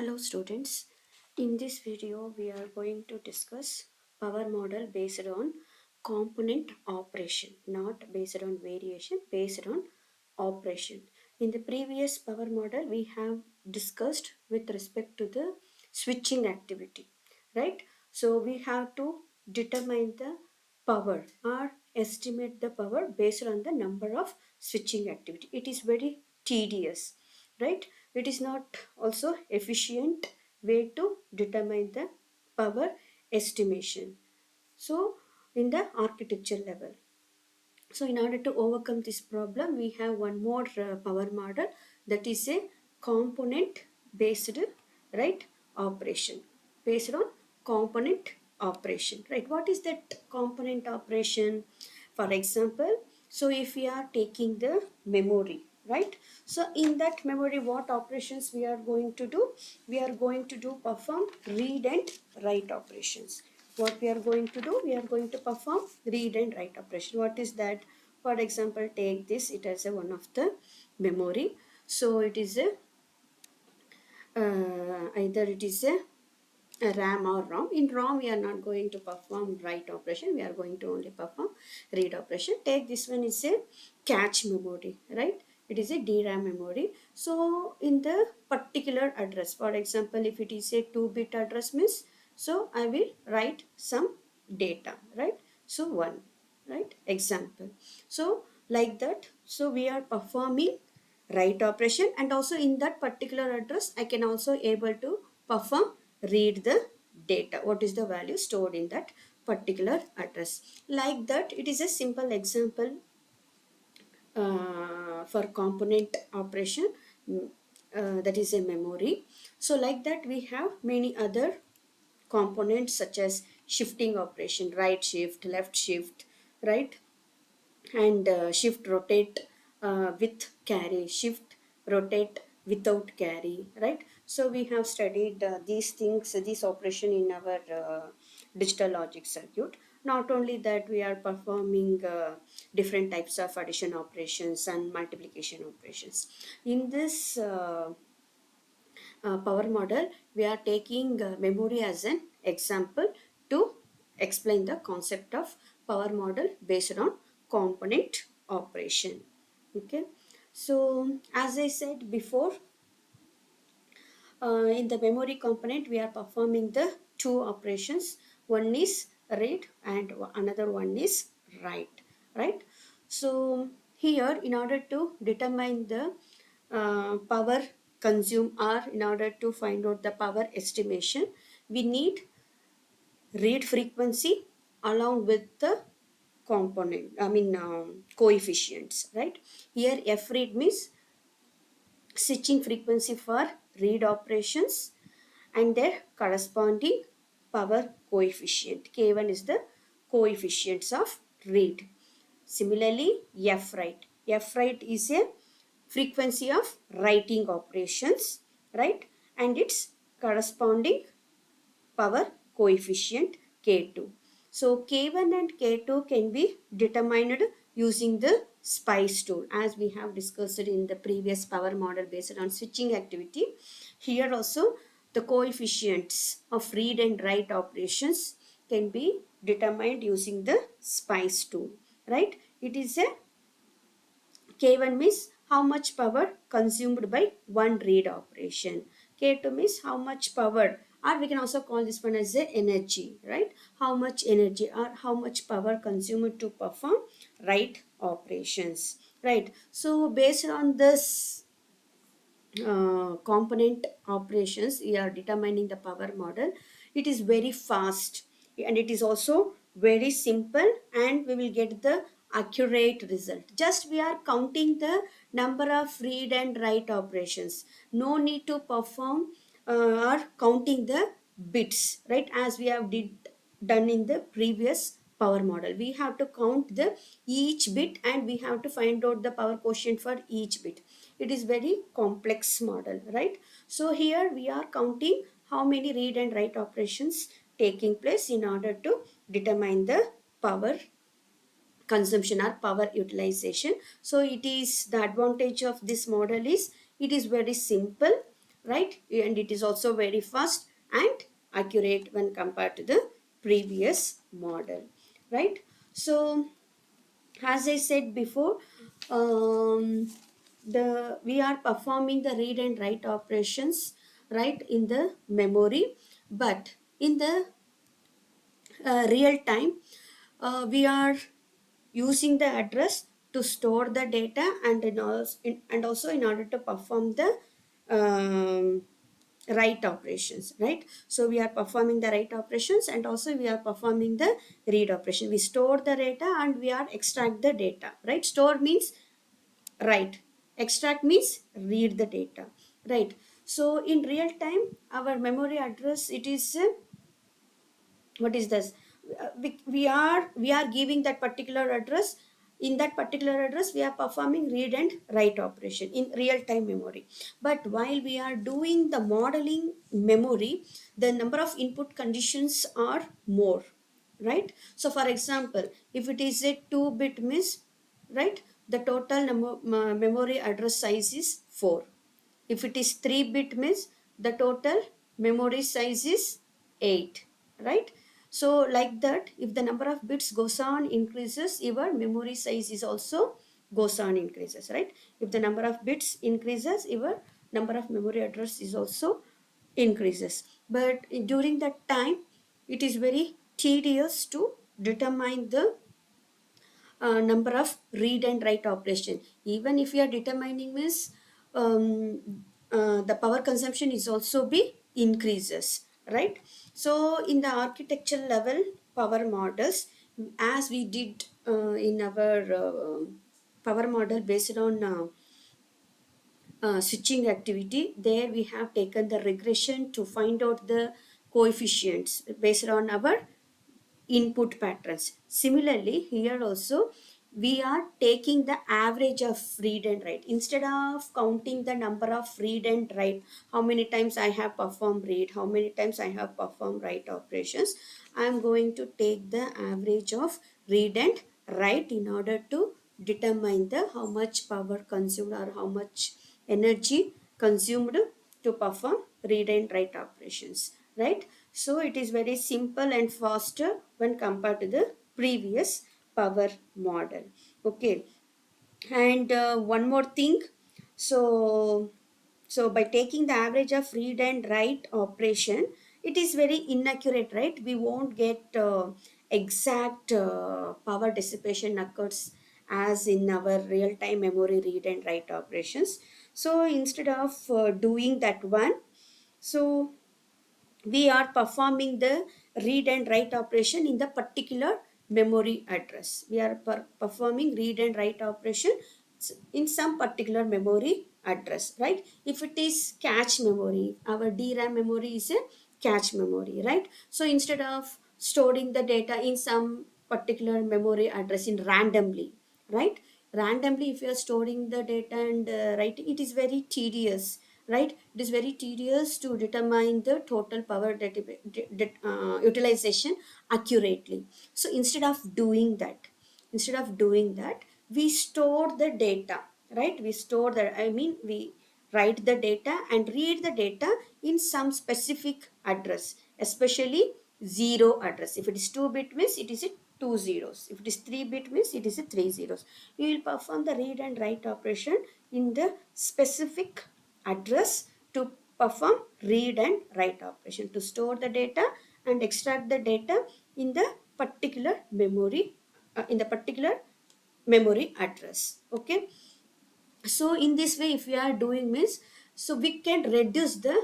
Hello students, in this video we are going to discuss power model based on component operation, not based on variation, based on operation. In the previous power model we have discussed with respect to the switching activity, right? So we have to determine the power or estimate the power based on the number of switching activity. It is very tedious, right? It is not also efficient way to determine the power estimation. So in the architecture level, so in order to overcome this problem, we have one more power model, that is a component based, right, operation, based on component operation, right? What is that component operation? For example, so if we are taking the memory, right? So in that memory, what operations we are going to do? We are going to do perform read and write operations. What we are going to do? We are going to perform read and write operation. What is that? For example, take this, it as a one of the memory. So it is a either it is a RAM or ROM. In ROM, we are not going to perform write operation. We are going to only perform read operation. Take this one is a cache memory, right? It is a DRAM memory. So in the particular address, for example, if it is a 2-bit address means, so I will write some data, right? So 1, right? Example. So like that, so we are performing write operation, and also in that particular address I can also able to perform read the data, what is the value stored in that particular address. Like that, it is a simple example for component operation, that is a memory. So like that, we have many other components such as shifting operation, right shift, left shift, right, and shift rotate with carry, shift rotate without carry, right? So we have studied these things, these operation in our digital logic circuit. Not only that, we are performing different types of addition operations and multiplication operations. In this power model, we are taking memory as an example to explain the concept of power model based on component operation. Okay, so as I said before, in the memory component we are performing the two operations. One is read and another one is write, right? So here, in order to determine the power consumed, or in order to find out the power estimation, we need read frequency along with the component, coefficients, right? Here f read means switching frequency for read operations and their corresponding power coefficient. K1 is the coefficients of read. Similarly, f write. F write is a frequency of writing operations, right? And its corresponding power coefficient K2. So K1 and K2 can be determined using the SPICE tool, as we have discussed in the previous power model based on switching activity. Here also the coefficients of read and write operations can be determined using the SPICE tool, right? It is a K1 means how much power consumed by one read operation. K2 means how much power, or we can also call this one as the energy, right? How much energy or how much power consumed to perform write operations, right? So based on this component operations, we are determining the power model. It is very fast and it is also very simple, and we will get the accurate result. Just we are counting the number of read and write operations. No need to perform or counting the bits, right? As we have done in the previous power model, we have to count the each bit and we have to find out the power quotient for each bit. It is very complex model, right? So here we are counting how many read and write operations taking place in order to determine the power consumption or power utilization. So it is the advantage of this model is it is very simple right? And it is also very fast and accurate when compared to the previous model, right? So as I said before, the we are performing the read and write operations, right, in the memory, but in the real time, we are using the address to store the data, and also in order to perform the um, write operations, right? So we are performing the write operations, and also we are performing the read operation. We store the data and we are extract the data, right? Store means write, extract means read the data, right? So in real time, our memory address, it is what is this? We are giving that particular address. In that particular address, we are performing read and write operation in real time memory. But while we are doing the modeling memory, the number of input conditions are more, right? So for example, if it is a 2-bit miss, right, the total memory address size is 4. If it is 3-bit means the total memory size is 8, right? So like that, if the number of bits goes on increases, your memory size is also goes on increases, right? If the number of bits increases, your number of memory address is also increases. But during that time, it is very tedious to determine the number of read and write operation. Even if you are determining means, the power consumption is also be increases, right? So in the architecture level power models, as we did in our power model based on switching activity, there we have taken the regression to find out the coefficients based on our input patterns. Similarly, here also we are taking the average of read and write. Instead of counting the number of read and write, how many times I have performed read, how many times I have performed write operations, I am going to take the average of read and write in order to determine the how much power consumed or how much energy consumed to perform read and write operations, right? So it is very simple and faster when compared to the previous power model. Okay, and one more thing. So by taking the average of read and write operation, it is very inaccurate, right? We won't get exact power dissipation occurs as in our real time memory read and write operations. So instead of doing that one, so we are performing the read and write operation in the particular memory address. We are performing read and write operation in some particular memory address, right? If it is cache memory, our DRAM memory is a cache memory, right? So instead of storing the data in some particular memory address in randomly, right? Randomly, if you are storing the data and writing, it is very tedious, right? It is very tedious to determine the total power utilization accurately. So instead of doing that, we store the data, right? We store that, I mean, we write the data and read the data in some specific address, especially zero address. If it is 2-bit means it is a 2 zeros. If it is 3-bit means it is a 3 zeros. We will perform the read and write operation in the specific address to perform read and write operation, to store the data and extract the data in the particular memory, in the particular memory address. Okay, so in this way, if we are doing means, so we can reduce the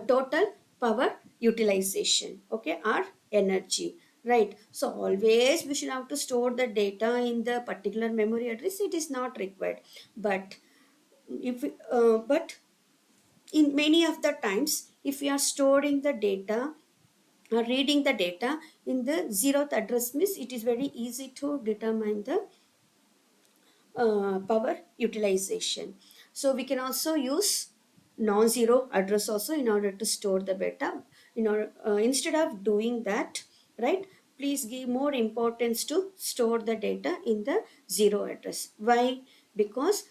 total power utilization, okay, or energy, right? So always we should have to store the data in the particular memory address. It is not required, but if but in many of the times, if we are storing the data or reading the data in the zeroth address means, it is very easy to determine the power utilization. So we can also use non-zero address also in order to store the data. In order, instead of doing that, right, please give more importance to store the data in the zero address. Why? Because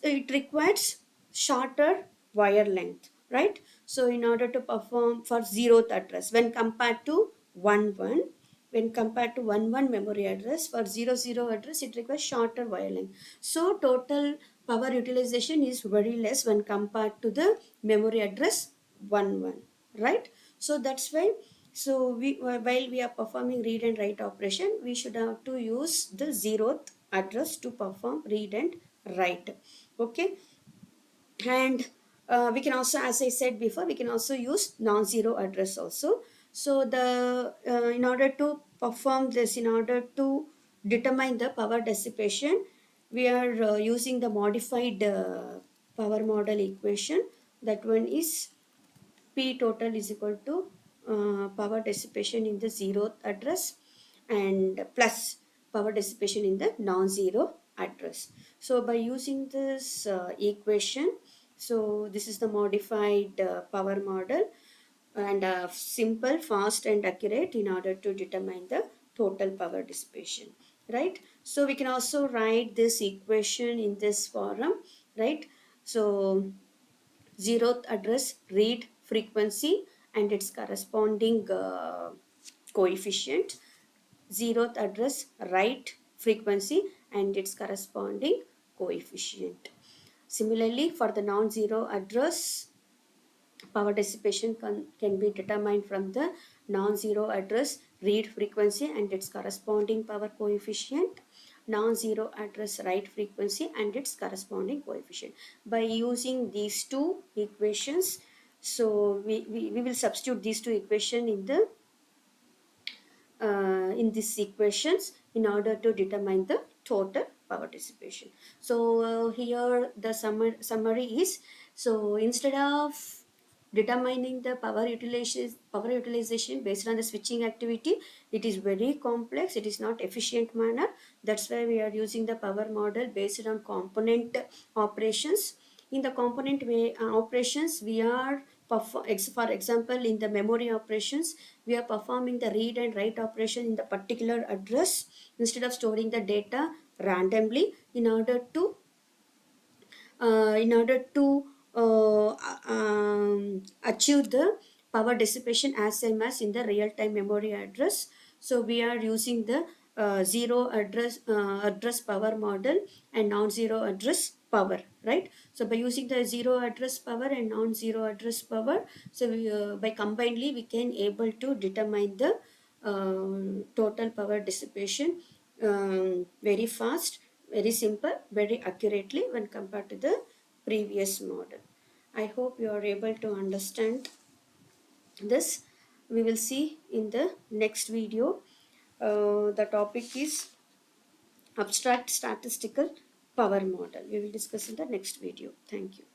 it requires shorter wire length, right? So in order to perform for zeroth address, when compared to 1 1, when compared to 1 1 memory address, for 0 0 address it requires shorter wire length. So total power utilization is very less when compared to the memory address 1 1, right? So that's why, so we, while we are performing read and write operation, we should have to use the zeroth address to perform read and write. Okay. And we can also, as I said before, we can also use non-zero address also. So the in order to perform this, in order to determine the power dissipation, we are using the modified power model equation. That one is P total is equal to power dissipation in the zeroth address and plus power dissipation in the non-zero address. So by using this equation, so this is the modified power model, and simple, fast and accurate in order to determine the total power dissipation, right? So we can also write this equation in this form, right? So zeroth address read frequency and its corresponding coefficient, zeroth address write frequency and its corresponding coefficient. Similarly, for the non-zero address, power dissipation can be determined from the non-zero address read frequency and its corresponding power coefficient, non-zero address write frequency and its corresponding coefficient. By using these two equations, so we will substitute these two equations in these equations in order to determine the total power dissipation. So here the summary is, so instead of determining the power utilization based on the switching activity, it is very complex, it is not efficient manner. That's why we are using the power model based on component operations. In the component operations, we are for example, in the memory operations, we are performing the read and write operation in the particular address instead of storing the data randomly in order to achieve the power dissipation as same as in the real-time memory address. So we are using the zero address power model and non-zero address power, right? So by using the zero address power and non-zero address power, so by combinedly we can able to determine the total power dissipation very fast, very simple, very accurately when compared to the previous model. I hope you are able to understand this. We will see in the next video. The topic is abstract statistical power model. We will discuss in the next video. Thank you.